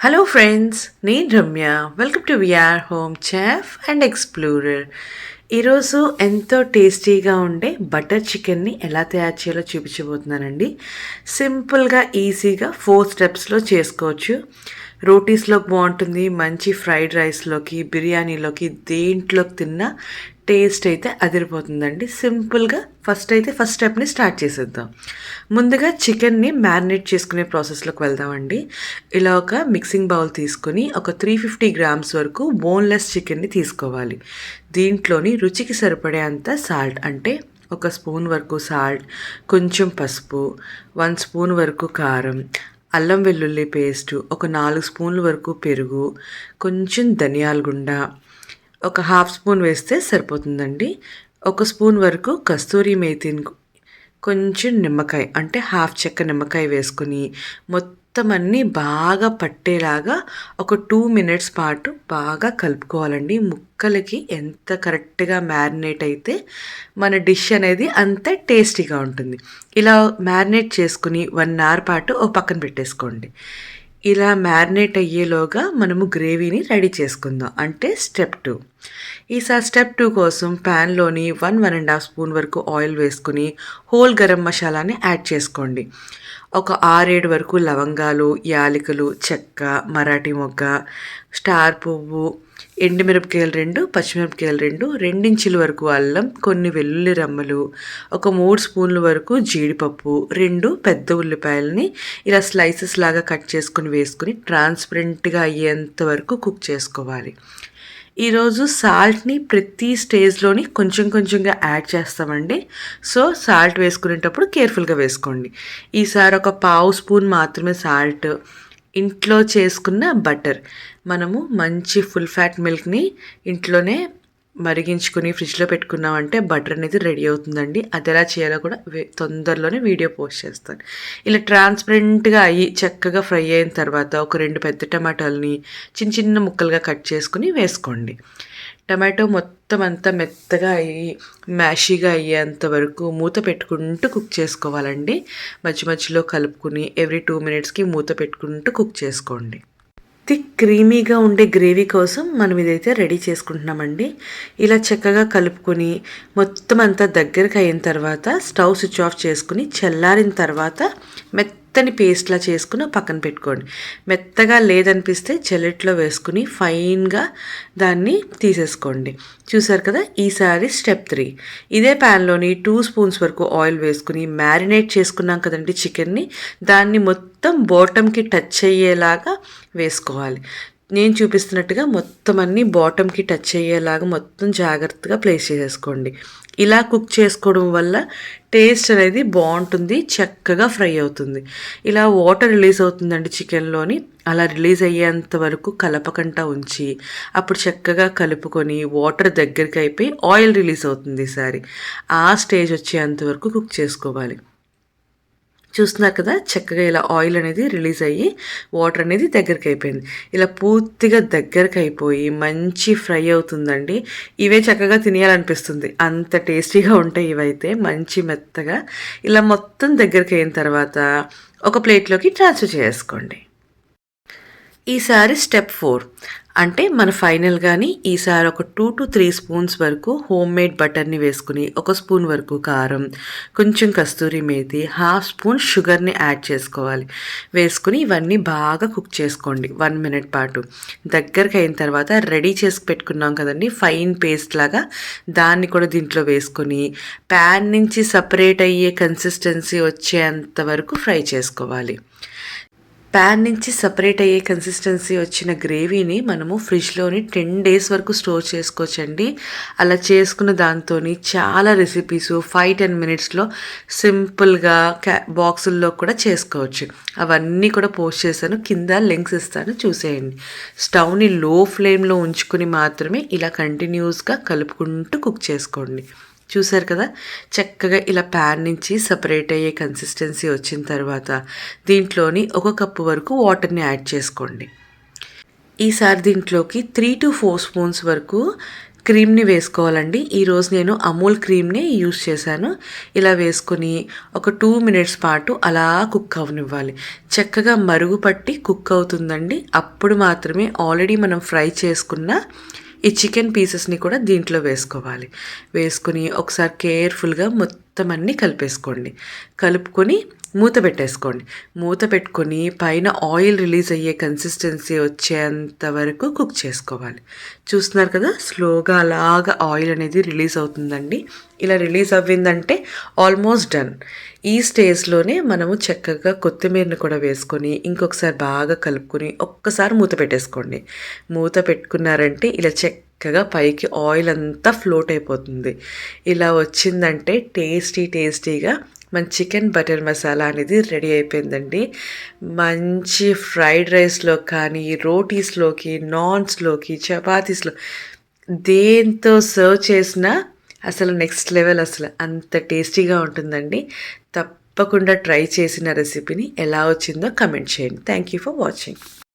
Hello friends, నేను Ramya. Welcome to VR home chef and explorer. ఈరోజు ఎంతో టేస్టీగా ఉండే బటర్ చికెన్ని ఎలా తయారు చేయాలో చూపించబోతున్నానండి. సింపుల్గా ఈజీగా 4 స్టెప్స్లో చేసుకోవచ్చు. రోటీస్లోకి బాగుంటుంది, మంచి ఫ్రైడ్ రైస్లోకి, బిర్యానీలోకి, దేంట్లోకి తిన్నా టేస్ట్ అయితే అదిరిపోతుందండి. సింపుల్గా ఫస్ట్ స్టెప్ని స్టార్ట్ చేసేద్దాం. ముందుగా చికెన్ని మ్యారినేట్ చేసుకునే ప్రాసెస్లోకి వెళ్దామండి. ఇలా ఒక మిక్సింగ్ బౌల్ తీసుకొని ఒక 350 గ్రామ్స్ వరకు బోన్లెస్ చికెన్ని తీసుకోవాలి. దీంట్లోని రుచికి సరిపడే అంత సాల్ట్, అంటే ఒక స్పూన్ వరకు సాల్ట్, కొంచెం పసుపు, 1 స్పూన్ వరకు కారం, అల్లం వెల్లుల్లి పేస్టు, ఒక 4 స్పూన్ల వరకు పెరుగు, కొంచెం ధనియాల గుండ, ఒక హాఫ్ స్పూన్ వేస్తే సరిపోతుందండి. ఒక స్పూన్ వరకు కస్తూరి మేతిని, కొంచెం నిమ్మకాయ అంటే హాఫ్ చెక్క నిమ్మకాయ వేసుకుని మొత్తం అన్నీ బాగా పట్టేలాగా ఒక 2 మినిట్స్ పాటు బాగా కలుపుకోవాలండి. ముక్కలకి ఎంత కరెక్ట్గా మ్యారినేట్ అయితే మన డిష్ అనేది అంత టేస్టీగా ఉంటుంది. ఇలా మ్యారినేట్ చేసుకుని 1 అవర్ పాటు ఓ పక్కన పెట్టేసుకోండి. ఇలా మ్యారినేట్ అయ్యేలోగా మనము గ్రేవీని రెడీ చేసుకుందాం, అంటే స్టెప్ 2. ఈసారి స్టెప్ 2 కోసం ప్యాన్లోని 1-1.5 స్పూన్ వరకు ఆయిల్ వేసుకుని హోల్ గరం మసాలాని యాడ్ చేసుకోండి. ఒక 6-7 వరకు లవంగాలు, యాలకులు, చెక్క, మరాఠీ మొగ్గ, స్టార్ పువ్వు, ఎండుమిరపకాయలు 2, పచ్చిమిరపకాయలు 2, 2 ఇంచుల వరకు అల్లం, కొన్ని వెల్లుల్లి రెమ్మలు, ఒక 3 స్పూన్ల వరకు జీడిపప్పు, 2 పెద్ద ఉల్లిపాయలని ఇలా స్లైసెస్ లాగా కట్ చేసుకుని వేసుకుని ట్రాన్స్పరెంట్గా అయ్యేంత వరకు కుక్ చేసుకోవాలి. ఈరోజు సాల్ట్ని ప్రతి స్టేజ్లోని కొంచెం కొంచెంగా యాడ్ చేస్తామండి. సో సాల్ట్ వేసుకునేటప్పుడు కేర్ఫుల్గా వేసుకోండి. ఈసారి ఒక పావు స్పూన్ మాత్రమే సాల్ట్, ఇంట్లో చేసుకున్న బటర్, మనము మంచి ఫుల్ ఫ్యాట్ మిల్క్ని ఇంట్లోనే మరిగించుకుని ఫ్రిడ్జ్లో పెట్టుకున్నామంటే బటర్ అనేది రెడీ అవుతుందండి. అది ఎలా చేయాలో కూడా తొందరలోనే వీడియో పోస్ట్ చేస్తాను. ఇలా ట్రాన్స్పరెంట్గా అయ్యి చక్కగా ఫ్రై అయిన తర్వాత ఒక 2 పెద్ద టమాటాలని చిన్న చిన్న ముక్కలుగా కట్ చేసుకుని వేసుకోండి. టమాటో మొత్తం అంతా మెత్తగా అయ్యి మ్యాషీగా అయ్యేంత వరకు మూత పెట్టుకుంటూ కుక్ చేసుకోవాలండి. మధ్య మధ్యలో కలుపుకుని ఎవ్రీ 2 మినిట్స్కి మూత పెట్టుకుంటూ కుక్ చేసుకోండి. థిక్ క్రీమీగా ఉండే గ్రేవీ కోసం మనం ఇదైతే రెడీ చేసుకుంటున్నామండి. ఇలా చక్కగా కలుపుకొని మొత్తం అంతా దగ్గరకు అయిన తర్వాత స్టవ్ స్విచ్ ఆఫ్ చేసుకుని చల్లారిన తర్వాత మెత్తని పేస్ట్లా చేసుకుని పక్కన పెట్టుకోండి. మెత్తగా లేదనిపిస్తే జల్లెట్లో వేసుకుని ఫైన్గా దాన్ని తీసేసుకోండి. చూసారు కదా. ఈసారి స్టెప్ 3. ఇదే ప్యాన్లోని 2 స్పూన్స్ వరకు ఆయిల్ వేసుకుని మ్యారినేట్ చేసుకున్నాం కదండి చికెన్ని, దాన్ని మొత్తం బాటమ్కి టచ్ అయ్యేలాగా వేసుకోవాలి. నేను చూపిస్తున్నట్టుగా మొత్తం అన్నీ బాటమ్కి టచ్ అయ్యేలాగా మొత్తం జాగ్రత్తగా ప్లేస్ చేసేసుకోండి. ఇలా కుక్ చేసుకోవడం వల్ల టేస్ట్ అనేది బాగుంటుంది, చక్కగా ఫ్రై అవుతుంది. ఇలా వాటర్ రిలీజ్ అవుతుందండి చికెన్లోని. అలా రిలీజ్ అయ్యేంత వరకు కలపకంట ఉంచి అప్పుడు చక్కగా కలుపుకొని వాటర్ దగ్గరికి అయిపోయి ఆయిల్ రిలీజ్ అవుతుంది. ఈసారి ఆ స్టేజ్ వచ్చేంత వరకు కుక్ చేసుకోవాలి. చూస్తున్నారు కదా, చక్కగా ఇలా ఆయిల్ అనేది రిలీజ్ అయ్యి వాటర్ అనేది దగ్గరికి అయిపోయింది. ఇలా పూర్తిగా దగ్గరికి అయిపోయి మంచి ఫ్రై అవుతుందండి. ఇవే చక్కగా తినేయాలనిపిస్తుంది, అంత టేస్టీగా ఉంటాయి ఇవైతే మంచి మెత్తగా. ఇలా మొత్తం దగ్గరికి అయిన తర్వాత ఒక ప్లేట్లోకి ట్రాన్స్ఫర్ చేసుకోండి. ఈసారి స్టెప్ 4, అంటే మన ఫైనల్గాని ఈసారి ఒక 2 to 3 స్పూన్స్ వరకు హోమ్ మేడ్ బటర్ని వేసుకుని, ఒక స్పూన్ వరకు కారం, కొంచెం కస్తూరి మేతి, హాఫ్ స్పూన్ షుగర్ని యాడ్ చేసుకోవాలి. వేసుకుని ఇవన్నీ బాగా కుక్ చేసుకోండి 1 మినిట్ పాటు. దగ్గరికి అయిన తర్వాత రెడీ చేసి పెట్టుకున్నాం కదండి ఫైన్ పేస్ట్ లాగా, దాన్ని కూడా దీంట్లో వేసుకొని ప్యాన్ నుంచి సపరేట్ అయ్యే కన్సిస్టెన్సీ వచ్చేంత వరకు ఫ్రై చేసుకోవాలి. ప్యాన్ నుంచి సపరేట్ అయ్యే కన్సిస్టెన్సీ వచ్చిన గ్రేవీని మనము ఫ్రిడ్జ్లోని 10 days వరకు స్టోర్ చేసుకోవచ్చండి. అలా చేసుకున్న దాంతో చాలా రెసిపీస్ 5-10 మినిట్స్లో సింపుల్గా బాక్సుల్లో కూడా చేసుకోవచ్చు. అవన్నీ కూడా పోస్ట్ చేశాను, కింద లింక్స్ ఇస్తాను, చూసేయండి. స్టవ్ని లో ఫ్లేమ్లో ఉంచుకుని మాత్రమే ఇలా కంటిన్యూస్గా కలుపుకుంటూ కుక్ చేసుకోండి. చూసారు కదా, చక్కగా ఇలా ప్యాన్ నుంచి సపరేట్ అయ్యే కన్సిస్టెన్సీ వచ్చిన తర్వాత దీంట్లోని 1 కప్పు వరకు వాటర్ని యాడ్ చేసుకోండి. ఈసారి దీంట్లోకి 3 to 4 స్పూన్స్ వరకు క్రీమ్‌ని వేసుకోవాలండి. ఈరోజు నేను అమూల్ క్రీమ్‌ని యూజ్ చేశాను. ఇలా వేసుకొని ఒక 2 మినిట్స్ పాటు అలా కుక్ అవ్వనివ్వాలి. చక్కగా మరుగు పట్టి కుక్ అవుతుందండి. అప్పుడు మాత్రమే ఆల్రెడీ మనం ఫ్రై చేసుకున్న ఈ చికెన్ పీసెస్‌ని కూడా దీంట్లో వేసుకోవాలి. వేసుకొని ఒకసారి కేర్‌ఫుల్‌గా మొత్తం అన్నీ కలిపేసుకోండి. కలుపుకొని మూత పెట్టేసుకోండి. మూత పెట్టుకొని పైన ఆయిల్ రిలీజ్ అయ్యే కన్సిస్టెన్సీ వచ్చేంత వరకు కుక్ చేసుకోవాలి. చూస్తున్నారు కదా, స్లోగా అలాగా ఆయిల్ అనేది రిలీజ్ అవుతుందండి. ఇలా రిలీజ్ అవ్విందంటే ఆల్మోస్ట్ డన్. ఈ స్టేజ్‌లోనే మనము చక్కగా కొత్తిమీరని కూడా వేసుకొని ఇంకొకసారి బాగా కలుపుకొని ఒక్కసారి మూత పెట్టేసుకోండి. మూత పెట్టుకున్నారంటే ఇలా చక్కగా పైకి ఆయిల్ అంతా ఫ్లోట్ అయిపోతుంది. ఇలా వచ్చిందంటే టేస్టీగా మన చికెన్ బటర్ మసాలా అనేది రెడీ అయిపోయిందండి. మంచి ఫ్రైడ్ రైస్‌లో కానీ, రోటీస్‌లోకి, నాన్స్‌లోకి, చపాతీస్‌లో దేంతో సర్వ్ చేసినా అసలు నెక్స్ట్ లెవెల్ అసలు. అంత టేస్టీగా ఉంటుందండి. తప్పకుండా ట్రై చేసిన రెసిపీని ఎలా వచ్చిందో కమెంట్ చేయండి. Thank you for watching.